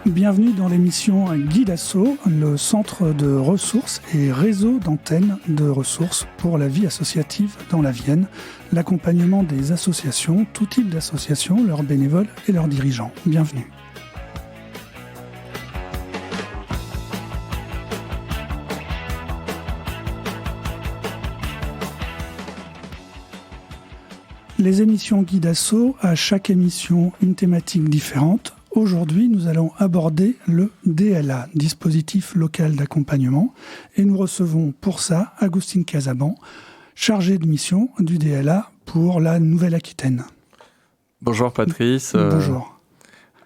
Bienvenue dans l'émission Guide Asso, le centre de ressources et réseau d'antennes de ressources pour la vie associative dans la Vienne, l'accompagnement des associations, tout type d'associations, leurs bénévoles et leurs dirigeants. Bienvenue. Les émissions Guide Asso, à chaque émission une thématique différente. Aujourd'hui, nous allons aborder le DLA, dispositif local d'accompagnement, et nous recevons pour ça Agustin Casaban, chargé de mission du DLA pour la Nouvelle-Aquitaine. Bonjour Patrice. Bonjour.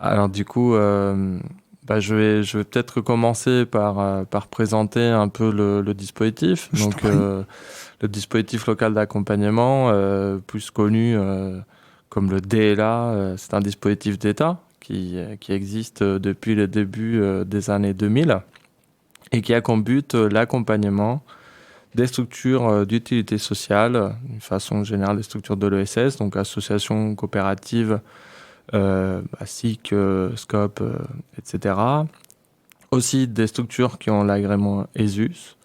Alors du coup, je vais peut-être commencer par présenter un peu le dispositif. Donc le dispositif local d'accompagnement, plus connu comme le DLA, c'est un dispositif d'État qui existe depuis le début des années 2000 et qui a comme but l'accompagnement des structures d'utilité sociale, d'une façon générale des structures de l'ESS, donc associations coopératives, SIC, SCOP, etc. Aussi des structures qui ont l'agrément ESUS,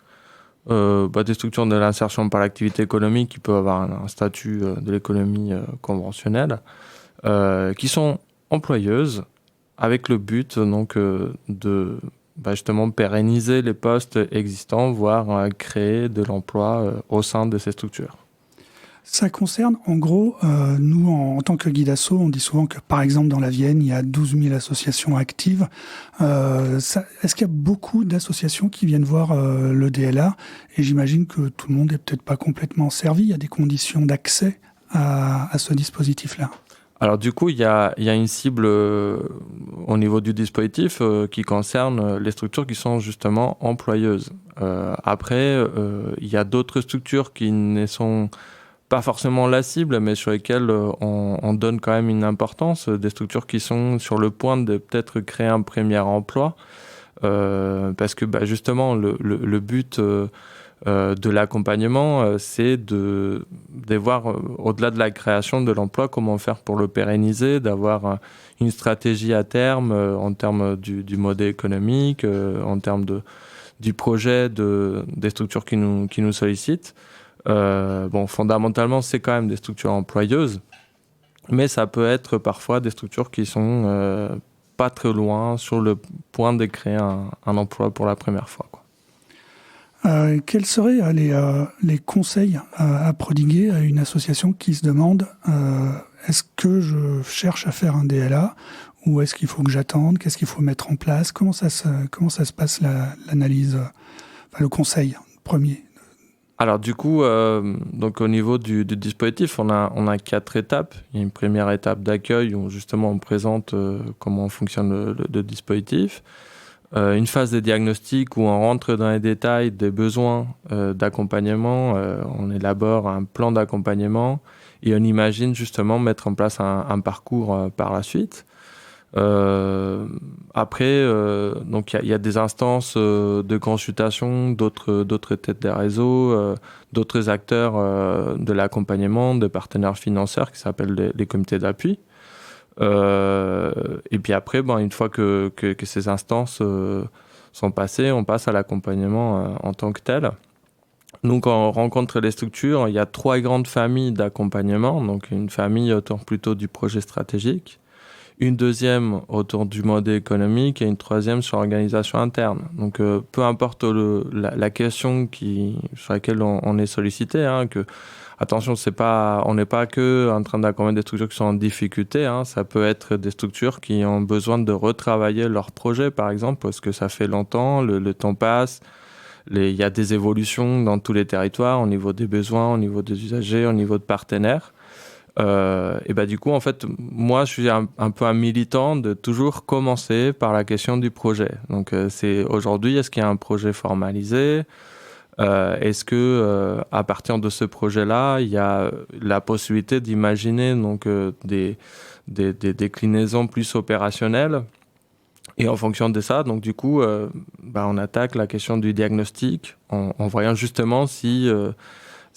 des structures de l'insertion par l'activité économique qui peuvent avoir un statut de l'économie conventionnelle, qui sont employeuses avec le but donc de justement pérenniser les postes existants, voire créer de l'emploi au sein de ces structures. Ça concerne, en gros, nous, en tant que guide asso, on dit souvent que, par exemple, dans la Vienne, il y a 12 000 associations actives. Est-ce qu'il y a beaucoup d'associations qui viennent voir le DLA? Et j'imagine que tout le monde n'est peut-être pas complètement servi. Il y a des conditions d'accès à ce dispositif-là. Alors du coup, il y a une cible au niveau du dispositif qui concerne les structures qui sont justement employeuses. Après, il y a d'autres structures qui ne sont pas forcément la cible, mais sur lesquelles on donne quand même une importance, des structures qui sont sur le point de peut-être créer un premier emploi, parce que justement le but de l'accompagnement, c'est de voir au-delà de la création de l'emploi, comment faire pour le pérenniser, d'avoir une stratégie à terme en termes du modèle économique, en termes du projet des structures qui nous sollicitent. Fondamentalement, c'est quand même des structures employeuses, mais ça peut être parfois des structures qui sont pas très loin, sur le point de créer un emploi pour la première fois, quoi. Quels seraient les conseils à prodiguer à une association qui se demande est-ce que je cherche à faire un DLA ou est-ce qu'il faut que j'attende? Qu'est-ce qu'il faut mettre en place? Comment ça se passe l'analyse, le conseil premier? Alors du coup, donc au niveau du dispositif, on a 4 étapes. Il y a une première étape d'accueil où justement on présente comment fonctionne le dispositif. Une phase de diagnostic où on rentre dans les détails des besoins d'accompagnement. On élabore un plan d'accompagnement et on imagine justement mettre en place un parcours par la suite. Après, donc il y a des instances de consultation, d'autres têtes des réseaux, d'autres acteurs de l'accompagnement, de partenaires financiers qui s'appellent les comités d'appui. Et puis après, une fois que ces instances sont passées, on passe à l'accompagnement en tant que tel. Donc, quand on rencontre les structures, il y a 3 grandes familles d'accompagnement. Donc, une famille autour plutôt du projet stratégique, une deuxième autour du modèle économique et une troisième sur l'organisation interne. Donc, peu importe la question sur laquelle on est sollicité, attention, on n'est pas que en train d'accompagner des structures qui sont en difficulté. Ça peut être des structures qui ont besoin de retravailler leur projet, par exemple, parce que ça fait longtemps, le temps passe. Il y a des évolutions dans tous les territoires, au niveau des besoins, au niveau des usagers, au niveau de partenaires. Du coup, en fait, moi, je suis un peu un militant de toujours commencer par la question du projet. Donc, c'est aujourd'hui, est-ce qu'il y a un projet formalisé? Est-ce que à partir de ce projet-là, il y a la possibilité d'imaginer donc des déclinaisons plus opérationnelles? Et en fonction de ça, donc du coup, on attaque la question du diagnostic en voyant justement si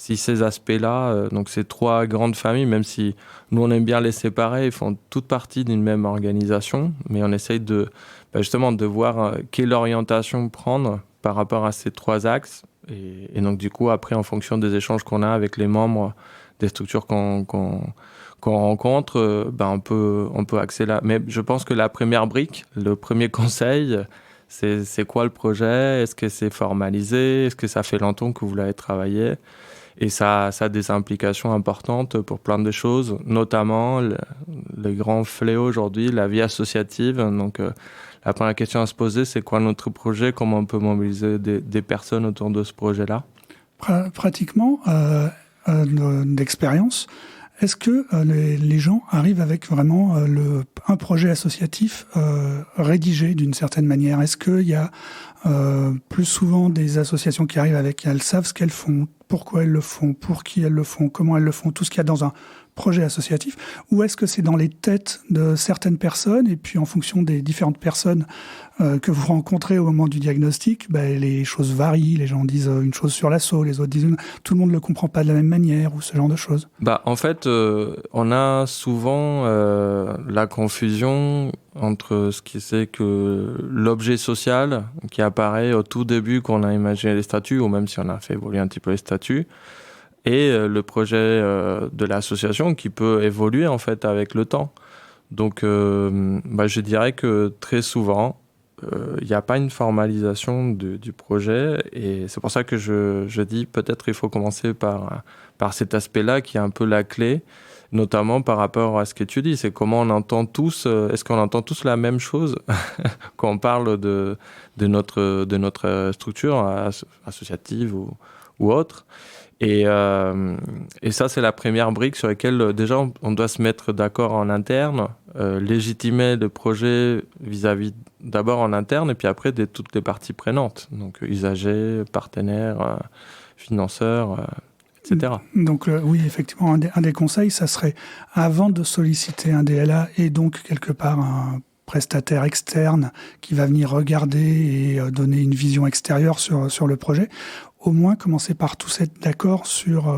si ces aspects-là, donc ces trois grandes familles, même si nous on aime bien les séparer, ils font toutes partie d'une même organisation, mais on essaye justement de voir quelle orientation prendre par rapport à ces trois axes. Et donc du coup, après, en fonction des échanges qu'on a avec les membres des structures qu'on rencontre, on peut axer là. Mais je pense que la première brique, le premier conseil, c'est quoi le projet? Est-ce que c'est formalisé? Est-ce que ça fait longtemps que vous l'avez travaillé? Et ça a des implications importantes pour plein de choses, notamment le grand fléau aujourd'hui, la vie associative. Donc, la première question à se poser, c'est quoi notre projet? Comment on peut mobiliser des personnes autour de ce projet-là? Pratiquement, d'expérience, est-ce que les gens arrivent avec vraiment un projet associatif rédigé d'une certaine manière? Est-ce qu'il y a plus souvent des associations qui arrivent avec, elles savent ce qu'elles font, pourquoi elles le font, pour qui elles le font, comment elles le font, tout ce qu'il y a dans un projet associatif, ou est-ce que c'est dans les têtes de certaines personnes et puis en fonction des différentes personnes que vous rencontrez au moment du diagnostic, les choses varient, les gens disent une chose sur l'asso, les autres disent une, tout le monde ne le comprend pas de la même manière ou ce genre de choses? En fait, on a souvent la confusion entre ce qui c'est que l'objet social qui apparaît au tout début quand on a imaginé les statuts, ou même si on a fait évoluer un petit peu les statuts, et le projet de l'association qui peut évoluer en fait avec le temps. Donc je dirais que très souvent, il n'y a pas une formalisation du projet, et c'est pour ça que je dis peut-être il faut commencer par cet aspect-là qui est un peu la clé, notamment par rapport à ce que tu dis, c'est comment on entend tous, est-ce qu'on entend tous la même chose quand on parle de notre structure associative ou autre. Et ça, c'est la première brique sur laquelle déjà on doit se mettre d'accord en interne, légitimer le projet vis-à-vis d'abord en interne et puis après de toutes les parties prenantes, donc usagers, partenaires, financeurs, etc. Donc oui, effectivement, un des conseils, ça serait avant de solliciter un DLA et donc quelque part un prestataire externe qui va venir regarder et donner une vision extérieure sur le projet, au moins commencer par tous être d'accord sur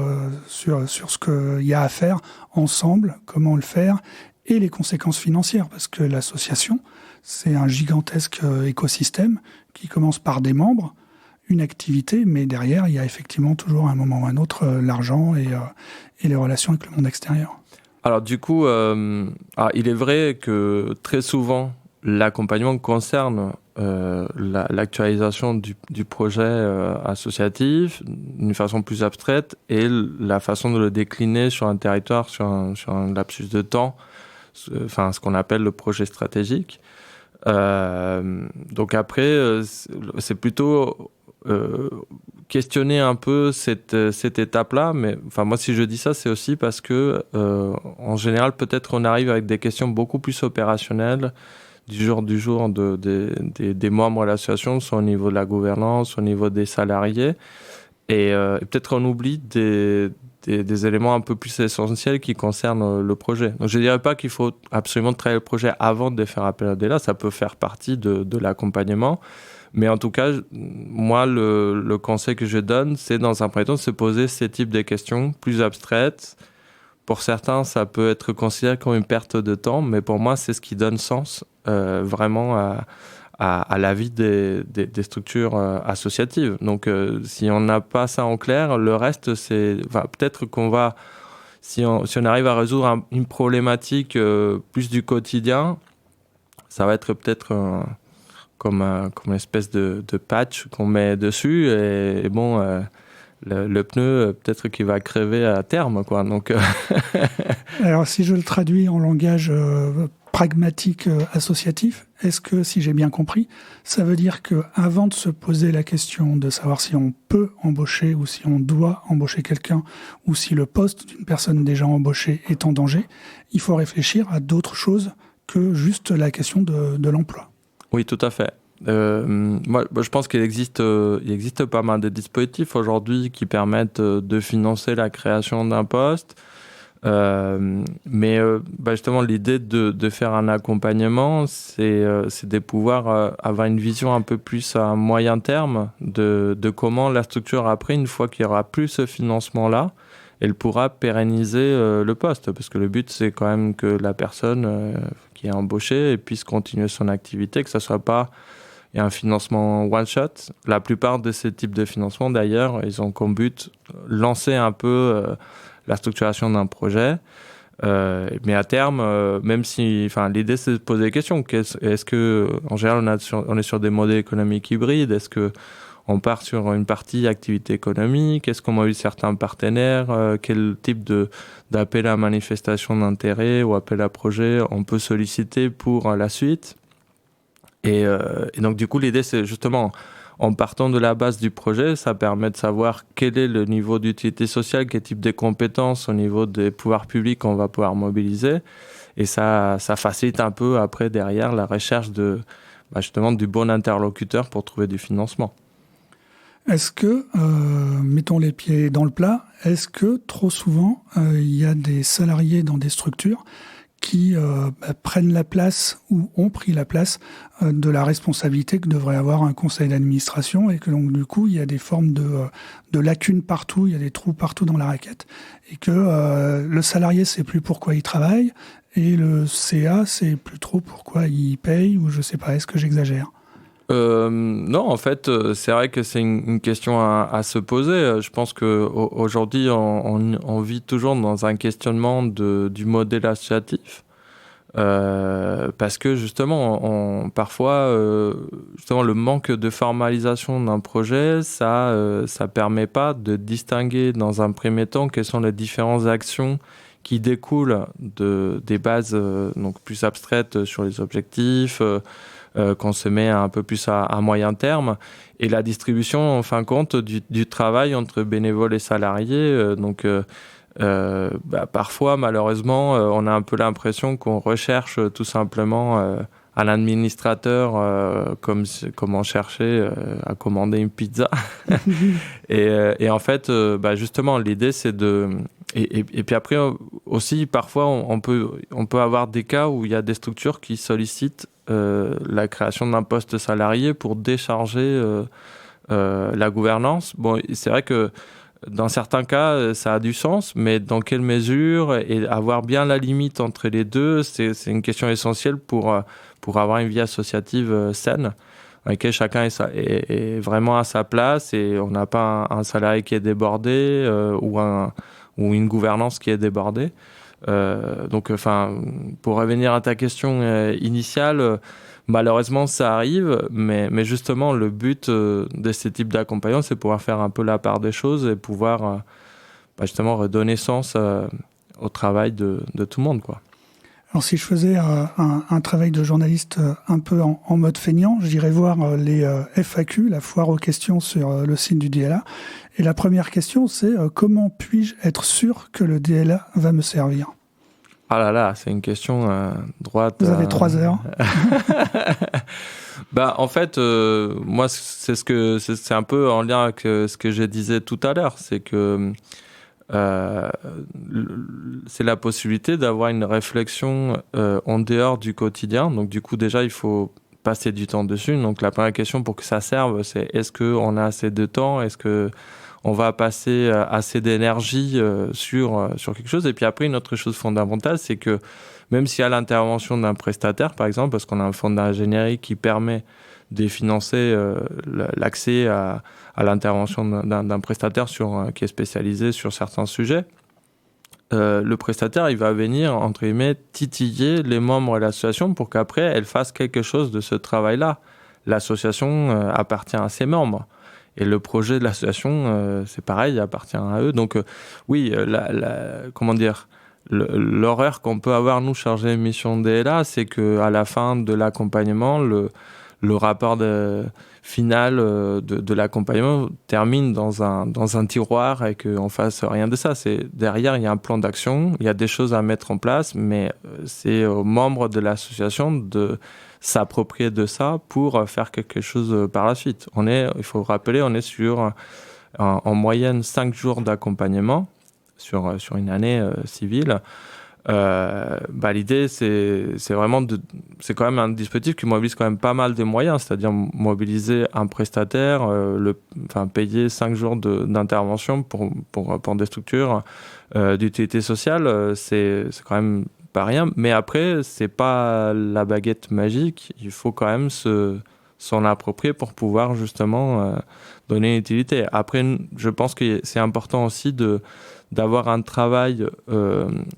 ce qu'il y a à faire ensemble, comment le faire, et les conséquences financières, parce que l'association, c'est un gigantesque écosystème qui commence par des membres, une activité, mais derrière, il y a effectivement toujours à un moment ou à un autre l'argent et les relations avec le monde extérieur. Alors du coup, il est vrai que très souvent, l'accompagnement concerne l'actualisation du projet associatif d'une façon plus abstraite et la façon de le décliner sur un territoire, sur un lapsus de temps, ce qu'on appelle le projet stratégique. Donc après, c'est plutôt questionner un peu cette étape-là, mais moi si je dis ça, c'est aussi parce que en général, peut-être on arrive avec des questions beaucoup plus opérationnelles du jour des membres de l'association, soit au niveau de la gouvernance, au niveau des salariés, et peut-être on oublie des éléments un peu plus essentiels qui concernent le projet. Donc je ne dirais pas qu'il faut absolument travailler le projet avant de faire appel à DELA, ça peut faire partie de l'accompagnement, mais en tout cas, moi, le conseil que je donne, c'est dans un premier temps de se poser ces types de questions plus abstraites. Pour certains, ça peut être considéré comme une perte de temps, mais pour moi, c'est ce qui donne sens vraiment à la vie des structures associatives. Donc, si on n'a pas ça en clair, le reste, peut-être qu'on va, si on arrive à résoudre une problématique plus du quotidien, ça va être peut-être comme une espèce de patch qu'on met dessus, et bon... Le pneu, peut-être qu'il va crever à terme, quoi. Donc, Alors, si je le traduis en langage pragmatique associatif, est-ce que, si j'ai bien compris, ça veut dire qu'avant de se poser la question de savoir si on peut embaucher ou si on doit embaucher quelqu'un, ou si le poste d'une personne déjà embauchée est en danger, il faut réfléchir à d'autres choses que juste la question de l'emploi? Oui, tout à fait. Moi, je pense qu'il existe pas mal de dispositifs aujourd'hui qui permettent de financer la création d'un poste. Justement, l'idée de faire un accompagnement, c'est de pouvoir avoir une vision un peu plus à moyen terme de comment la structure, après, une fois qu'il n'y aura plus ce financement-là, elle pourra pérenniser le poste. Parce que le but, c'est quand même que la personne qui est embauchée puisse continuer son activité, que ça ne soit pas un financement one-shot. La plupart de ces types de financements, d'ailleurs, ils ont comme but lancer un peu la structuration d'un projet. Mais à terme, même si, l'idée c'est de poser des questions. Est-ce que, en général, on est sur des modèles économiques hybrides? Est-ce que on part sur une partie activité économique? Est-ce qu'on a eu certains partenaires? Quel type d'appel à manifestation d'intérêt ou appel à projet on peut solliciter pour la suite? Et donc, du coup, l'idée, c'est justement, en partant de la base du projet, ça permet de savoir quel est le niveau d'utilité sociale, quel type de compétences au niveau des pouvoirs publics on va pouvoir mobiliser. Et ça facilite un peu, après, derrière, la recherche justement, du bon interlocuteur pour trouver du financement. Est-ce que, mettons les pieds dans le plat, est-ce que trop souvent, il y a des salariés dans des structures qui prennent la place ou ont pris la place de la responsabilité que devrait avoir un conseil d'administration et que donc du coup il y a des formes de lacunes partout, il y a des trous partout dans la raquette et que le salarié sait plus pourquoi il travaille et le CA sait plus trop pourquoi il paye ou je sais pas, est-ce que j'exagère? Non, en fait, c'est vrai que c'est une question à se poser. Je pense qu'aujourd'hui, on vit toujours dans un questionnement du modèle associatif. Parce que justement, parfois, justement, le manque de formalisation d'un projet, ça permet pas de distinguer dans un premier temps quelles sont les différentes actions qui découlent des bases donc plus abstraites sur les objectifs, qu'on se met un peu plus à moyen terme, et la distribution, en fin de compte, du travail entre bénévoles et salariés. Parfois, malheureusement, on a un peu l'impression qu'on recherche tout simplement un administrateur comme on cherchait à commander une pizza. Et en fait, justement, l'idée, c'est de... Et puis après, aussi, parfois, on peut avoir des cas où il y a des structures qui sollicitent la création d'un poste salarié pour décharger la gouvernance. Bon, c'est vrai que dans certains cas, ça a du sens, mais dans quelle mesure et avoir bien la limite entre les deux, c'est une question essentielle pour avoir une vie associative saine, dans laquelle chacun est vraiment à sa place et on n'a pas un salarié qui est débordé ou une gouvernance qui est débordée. Pour revenir à ta question initiale, malheureusement, ça arrive, mais justement, le but de ces types d'accompagnement, c'est pouvoir faire un peu la part des choses et pouvoir justement redonner sens au travail de tout le monde, quoi. Alors si je faisais un travail de journaliste un peu en mode feignant, j'irais voir les FAQ, la foire aux questions sur le site du DLA. Et la première question, c'est comment puis-je être sûr que le DLA va me servir ? Ah là là, c'est une question droite. Vous avez 3 heures. En fait, moi, c'est un peu en lien avec ce que je disais tout à l'heure, c'est que c'est la possibilité d'avoir une réflexion en dehors du quotidien. Donc du coup, déjà, il faut passer du temps dessus. Donc la première question pour que ça serve, c'est est-ce qu'on a assez de temps ? Est-ce qu'on va passer assez d'énergie sur quelque chose ? Et puis après, une autre chose fondamentale, c'est que même s'il y a l'intervention d'un prestataire, par exemple, parce qu'on a un fonds d'ingénierie qui permet de financer l'accès à l'intervention d'un prestataire qui est spécialisé sur certains sujets, le prestataire, il va venir, entre guillemets, titiller les membres de l'association pour qu'après, elle fasse quelque chose de ce travail-là. L'association appartient à ses membres. Et le projet de l'association, c'est pareil, appartient à eux. Donc, oui, comment dire, l'horreur qu'on peut avoir, nous, chargés de mission DLA, c'est qu'à la fin de l'accompagnement, le rapport final de l'accompagnement termine dans un tiroir et qu'on fasse rien de ça. Derrière, il y a un plan d'action, il y a des choses à mettre en place, mais c'est aux membres de l'association de s'approprier de ça pour faire quelque chose par la suite. Il faut rappeler, on est sur en moyenne 5 jours d'accompagnement sur une année civile. L'idée, c'est vraiment c'est quand même un dispositif qui mobilise quand même pas mal de moyens, c'est-à-dire mobiliser un prestataire, payer 5 jours d'intervention pour des structures d'utilité sociale, c'est quand même pas rien. Mais après, c'est pas la baguette magique, il faut quand même s'en approprier pour pouvoir justement donner une utilité. Après, je pense que c'est important aussi d'avoir un travail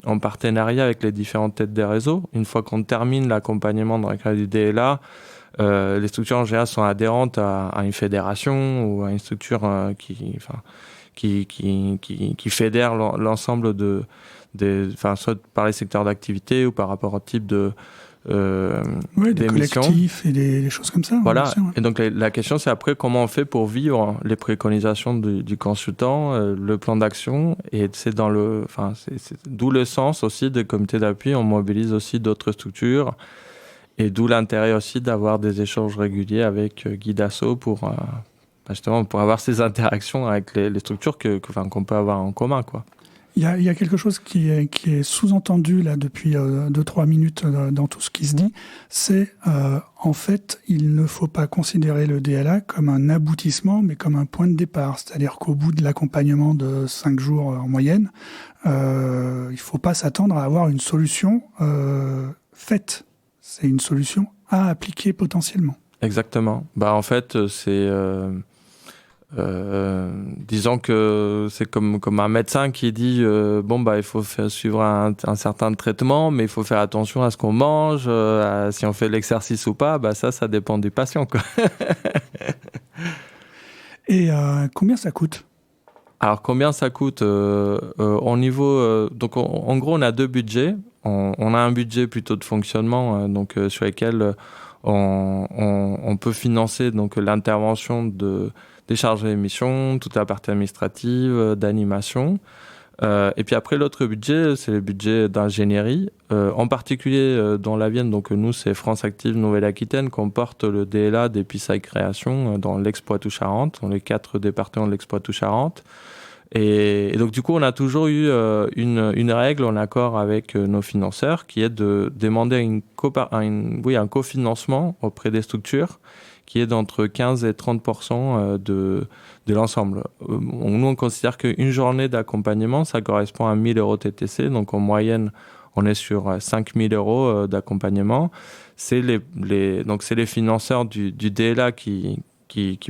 en partenariat avec les différentes têtes des réseaux. Une fois qu'on termine l'accompagnement dans le cadre du DLA, les structures en général sont adhérentes à une fédération ou à une structure qui fédère l'ensemble soit par les secteurs d'activité ou par rapport au type des collectifs et des choses comme ça. Voilà. Aussi, ouais. Et donc la question, c'est après comment on fait pour vivre les préconisations du consultant, le plan d'action. Et c'est d'où le sens aussi des comités d'appui. On mobilise aussi d'autres structures. Et d'où l'intérêt aussi d'avoir des échanges réguliers avec Guidasso pour avoir ces interactions avec les structures qu'on peut avoir en commun, quoi. Il y a quelque chose qui est sous-entendu là depuis 2-3 minutes dans tout ce qui se dit, c'est en fait il ne faut pas considérer le DLA comme un aboutissement mais comme un point de départ, c'est-à-dire qu'au bout de l'accompagnement de 5 jours en moyenne, il ne faut pas s'attendre à avoir une solution faite, c'est une solution à appliquer potentiellement. Exactement. En fait c'est... disons que c'est comme un médecin qui dit il faut suivre un certain traitement, mais il faut faire attention à ce qu'on mange, si on fait l'exercice ou pas, ça dépend du patient, quoi. Et combien ça coûte ? Alors combien ça coûte au niveau donc en gros on a 2 budgets. On a un budget plutôt de fonctionnement sur lequel on peut financer donc l'intervention des charges d'émission, toute la partie administrative, d'animation. Et puis après, l'autre budget, c'est le budget d'ingénierie. En particulier dans la Vienne, donc nous, c'est France Active Nouvelle-Aquitaine qu'on porte le DLA des PISA Création dans l'Ex-Poitou-Charentes, dans les 4 départements de l'Ex-Poitou-Charentes. Et donc, du coup, on a toujours eu une règle en accord avec nos financeurs qui est de demander un cofinancement auprès des structures qui est d'entre 15 et 30% de l'ensemble. Nous, on considère qu'une journée d'accompagnement, ça correspond à 1 000 euros TTC. Donc, en moyenne, on est sur 5 000 euros d'accompagnement. C'est les financeurs du DLA qui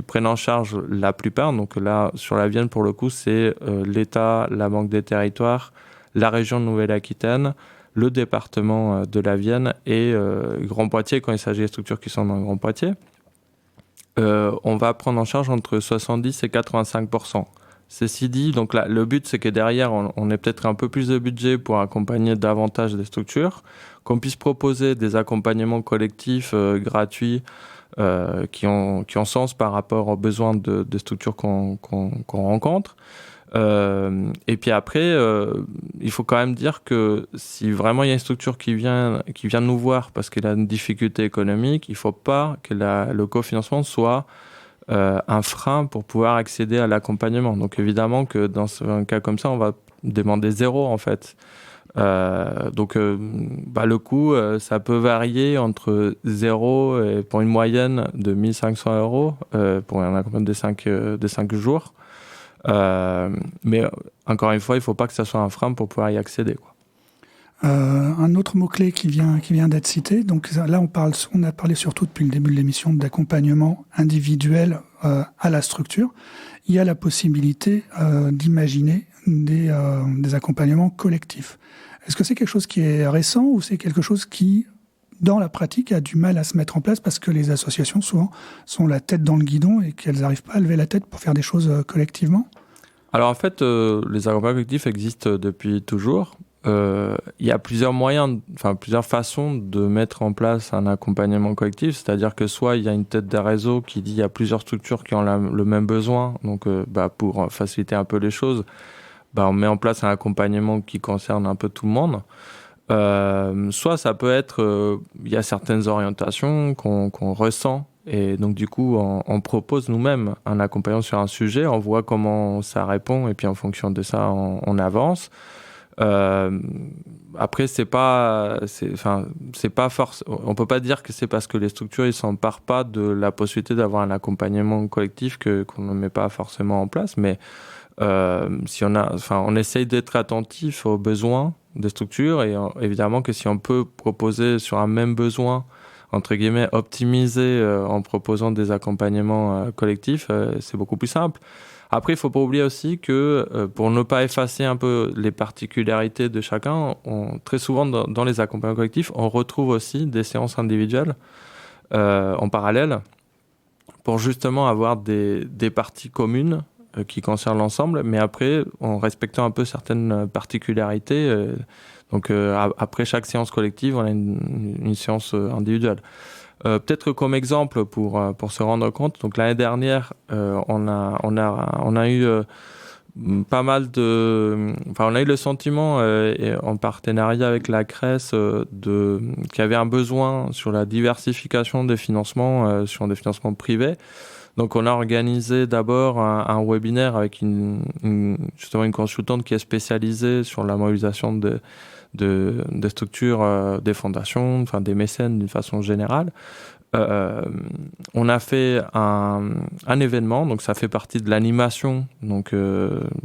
prennent en charge la plupart. Donc là, sur la Vienne, pour le coup, c'est l'État, la Banque des Territoires, la région de Nouvelle-Aquitaine, le département de la Vienne et Grand Poitiers, quand il s'agit des structures qui sont dans Grand Poitiers. On va prendre en charge entre 70 et 85%. Ceci dit, donc là, le but, c'est que derrière, on ait peut-être un peu plus de budget pour accompagner davantage des structures, qu'on puisse proposer des accompagnements collectifs gratuits qui ont sens par rapport aux besoins des structures qu'on rencontre. Et puis après, il faut quand même dire que si vraiment il y a une structure qui vient nous voir parce qu'elle a une difficulté économique, il ne faut pas que le cofinancement soit un frein pour pouvoir accéder à l'accompagnement. Donc évidemment que dans un cas comme ça, on va demander 0 en fait. Le coût, ça peut varier entre 0 et pour une moyenne de 1 500 euros pour un accompagnement de 5 jours. Mais encore une fois, il ne faut pas que ça soit un frein pour pouvoir y accéder, quoi. Un autre mot-clé qui vient d'être cité, donc là on a parlé surtout depuis le début de l'émission d'accompagnement individuel à la structure. Il y a la possibilité d'imaginer des accompagnements collectifs. Est-ce que c'est quelque chose qui est récent ou c'est quelque chose qui, dans la pratique, a du mal à se mettre en place parce que les associations, souvent, sont la tête dans le guidon et qu'elles n'arrivent pas à lever la tête pour faire des choses collectivement ? Alors en fait, les accompagnements collectifs existent depuis toujours. Il y a plusieurs façons de mettre en place un accompagnement collectif, c'est-à-dire que soit il y a une tête d'un réseau qui dit il y a plusieurs structures qui ont le même besoin, donc pour faciliter un peu les choses, on met en place un accompagnement qui concerne un peu tout le monde. Soit ça peut être, il y a certaines orientations qu'on ressent Et donc, du coup, on propose nous-mêmes un accompagnant sur un sujet, on voit comment ça répond, et puis en fonction de ça, on avance. Après, on peut pas dire que c'est parce que les structures ils s'emparent pas de la possibilité d'avoir un accompagnement collectif qu'on ne met pas forcément en place. Mais on essaye d'être attentif aux besoins des structures et évidemment que si on peut proposer sur un même besoin entre guillemets optimiser en proposant des accompagnements collectifs, c'est beaucoup plus simple. Après, il ne faut pas oublier aussi que pour ne pas effacer un peu les particularités de chacun, très souvent dans les accompagnements collectifs, on retrouve aussi des séances individuelles en parallèle pour justement avoir des parties communes qui concernent l'ensemble, mais après, en respectant un peu certaines particularités. Après chaque séance collective, on a une séance individuelle. Peut-être comme exemple pour se rendre compte, donc l'année dernière, on a eu pas mal on a eu le sentiment, en partenariat avec la CRES, qu'il y avait un besoin sur la diversification des financements, sur des financements privés. Donc on a organisé d'abord un webinaire avec justement une consultante qui est spécialisée sur la mobilisation des structures, des fondations, enfin des mécènes d'une façon générale. On a fait un événement, donc ça fait partie de l'animation, donc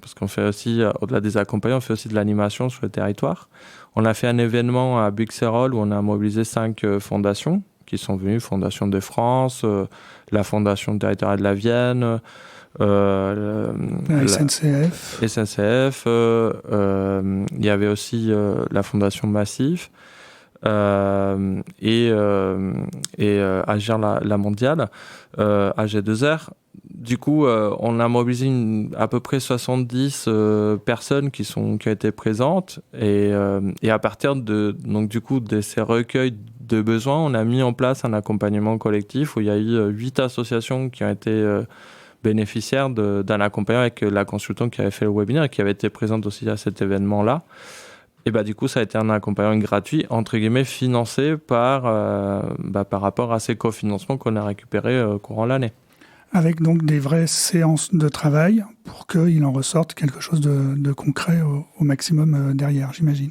parce qu'on fait aussi, au-delà des accompagnants, on fait aussi de l'animation sur le territoire. On a fait un événement à Buxerolles où on a mobilisé 5 fondations qui sont venues, Fondation de France, la Fondation territoriale de la Vienne, la SNCF. Il y avait aussi la Fondation Massif et Agir la Mondiale, AG2R. Du coup, on a mobilisé à peu près 70 personnes qui ont été présentes et à partir de ces recueils de besoins, on a mis en place un accompagnement collectif où il y a eu 8 associations qui ont été bénéficiaires d'un accompagnement avec la consultante qui avait fait le webinaire et qui avait été présente aussi à cet événement-là. Et du coup, ça a été un accompagnement gratuit, entre guillemets, financé par rapport à ces cofinancements qu'on a récupérés courant l'année. Avec donc des vraies séances de travail pour qu'il en ressorte quelque chose de concret au maximum derrière, j'imagine.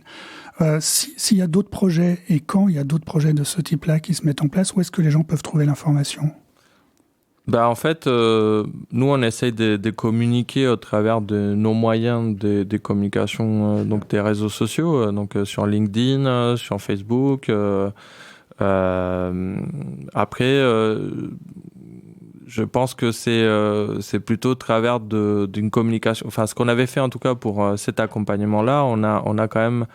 S'il y a d'autres projets et quand il y a d'autres projets de ce type-là qui se mettent en place, où est-ce que les gens peuvent trouver l'information ? En fait, nous, on essaye de communiquer au travers de nos moyens de communication, donc des réseaux sociaux, sur LinkedIn, sur Facebook. Après, je pense que c'est plutôt au travers d'une communication. Enfin, ce qu'on avait fait en tout cas pour cet accompagnement-là, on a quand même,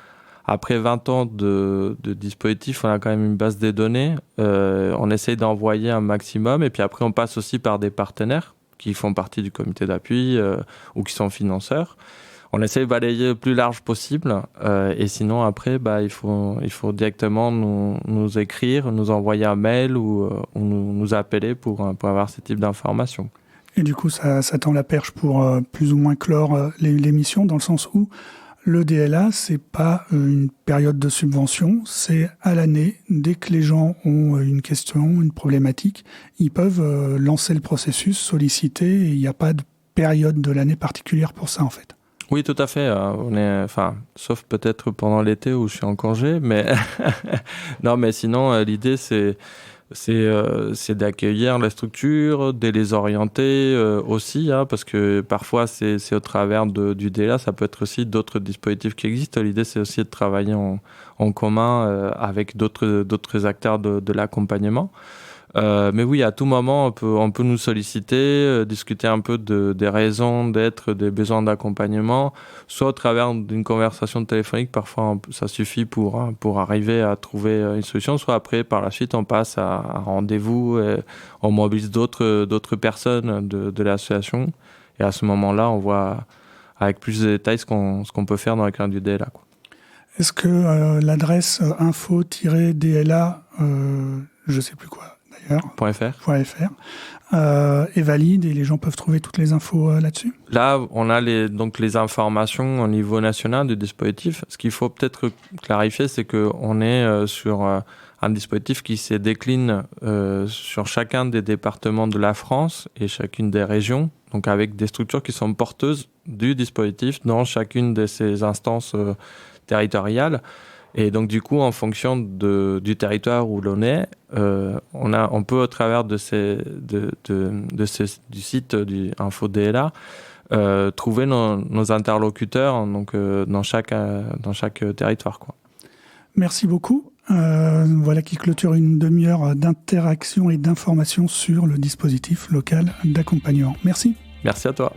après 20 ans de dispositif, on a quand même une base de données. On essaye d'envoyer un maximum et puis après on passe aussi par des partenaires qui font partie du comité d'appui ou qui sont financeurs. On essaie de balayer le plus large possible et sinon après il faut directement nous écrire, nous envoyer un mail ou nous appeler pour avoir ce type d'informations. Et du coup ça tend la perche pour plus ou moins clore l'émission, dans le sens où le DLA, c'est pas une période de subvention, c'est à l'année. Dès que les gens ont une question, une problématique, ils peuvent lancer le processus, solliciter, et il n'y a pas de période de l'année particulière pour ça en fait. Oui, tout à fait. Sauf peut-être pendant l'été où je suis en congé, mais non, mais sinon l'idée c'est d'accueillir la structure, de les orienter aussi, parce que parfois c'est au travers du DLA, ça peut être aussi d'autres dispositifs qui existent. L'idée c'est aussi de travailler en commun avec d'autres acteurs de l'accompagnement. Mais oui, à tout moment, on peut nous solliciter, discuter un peu des raisons d'être, des besoins d'accompagnement, soit au travers d'une conversation téléphonique, parfois ça suffit pour arriver à trouver une solution, soit après, par la suite, on passe à un rendez-vous, et on mobilise d'autres personnes de l'association, et à ce moment-là, on voit avec plus de détails ce qu'on peut faire dans le cadre du DLA, quoi. Est-ce que l'adresse info-DLA, je sais plus quoi, .fr est valide et les gens peuvent trouver toutes les infos là-dessus? Là, on a les informations au niveau national du dispositif. Ce qu'il faut peut-être clarifier, c'est qu'on est sur un dispositif qui se décline sur chacun des départements de la France et chacune des régions, donc avec des structures qui sont porteuses du dispositif dans chacune de ces instances territoriales. Et donc du coup, en fonction du territoire où l'on est, on peut au travers du site du InfoDLA trouver nos interlocuteurs donc, dans chaque territoire, quoi. Merci beaucoup. Voilà qui clôture une demi-heure d'interaction et d'information sur le dispositif local d'accompagnement. Merci. Merci à toi.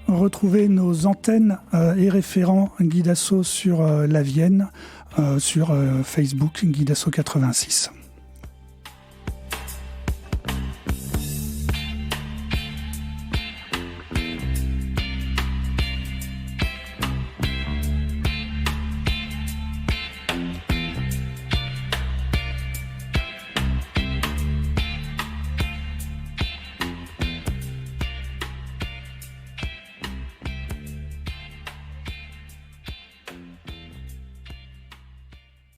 Retrouvez nos antennes et référents Guidasso sur la Vienne sur Facebook Guidasso 86.